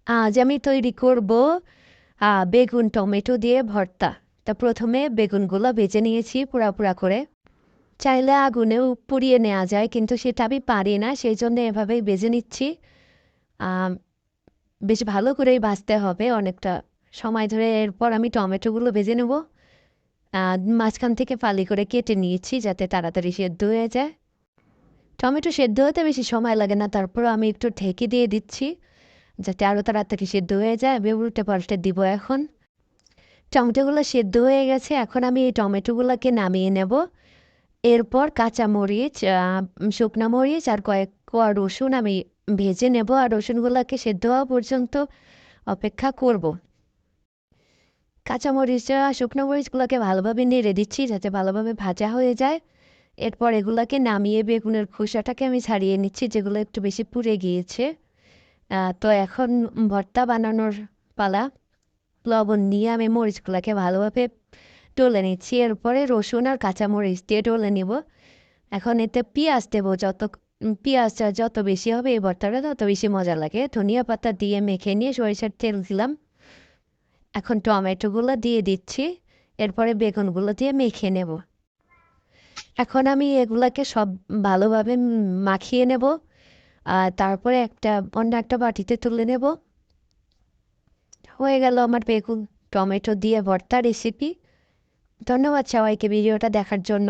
আজ আমি তৈরি করব বেগুন টমেটো দিয়ে ভর্তা। তা প্রথমে বেগুনগুলো ভেজে নিয়েছি পুড়া করে। চাইলে আগুনেও পুড়িয়ে নেওয়া যায়, কিন্তু সেটা আমি পারি না, সেই জন্য এভাবেই ভেজে নিচ্ছি। আম, বেশ ভালো করেই ভাজতে হবে অনেকটা সময় ধরে। এরপর আমি টমেটোগুলো ভেজে নেব। মাঝখান থেকে ফালি করে কেটে নিয়েছি যাতে তাড়াতাড়ি সেদ্ধ হয়ে যায়। টমেটো সেদ্ধ হতে বেশি সময় লাগে না, তারপর আমি একটু ঢেকে দিয়ে দিচ্ছি যাতে আরও তাড়াতাড়ি সেদ্ধ হয়ে যায়। আমি উল্টে পাল্টে দিব এখন। টমেটোগুলো সেদ্ধ হয়ে গেছে, এখন আমি এই টমেটোগুলোকে নামিয়ে নেব। এরপর কাঁচামরিচ, শুকনো মরিচ আর কয়েক কোয়া রসুন আমি ভেজে নেব, আর রসুনগুলোকে সেদ্ধ হওয়া পর্যন্ত অপেক্ষা করব। কাঁচামরিচ শুকনো মরিচগুলোকে ভালোভাবে নেড়ে দিচ্ছি যাতে ভালোভাবে ভাজা হয়ে যায়। এরপর এগুলোকে নামিয়ে বেগুনের খোসাটাকে আমি ছাড়িয়ে নিচ্ছি, যেগুলো একটু বেশি পুড়ে গিয়েছে। তো এখন ভর্তা বানানোর পালা। লবণ দিয়ে আমি মরিচগুলোকে ভালোভাবে ডলে নিচ্ছি। এরপরে রসুন আর কাঁচামরিচ দিয়ে ডলে নিব। এখন এতে পেঁয়াজ দেবো। পেঁয়াজটা যত বেশি হবে এই ভর্তাটা তত বেশি মজা লাগে। ধনিয়া পাতা দিয়ে মেখে নিয়ে সরিষার তেল দিলাম। এখন টমেটোগুলো দিয়ে দিচ্ছি। এরপরে বেগুনগুলো দিয়ে মেখে নেব। এখন আমি এগুলাকে সব ভালোভাবে মাখিয়ে নেব। আর তারপরে অন্য একটা বাটিতে তুলে নেব। হয়ে গেল আমার বেগুন টমেটো দিয়ে ভর্তা রেসিপি। ধন্যবাদ সবাইকে ভিডিওটা দেখার জন্য।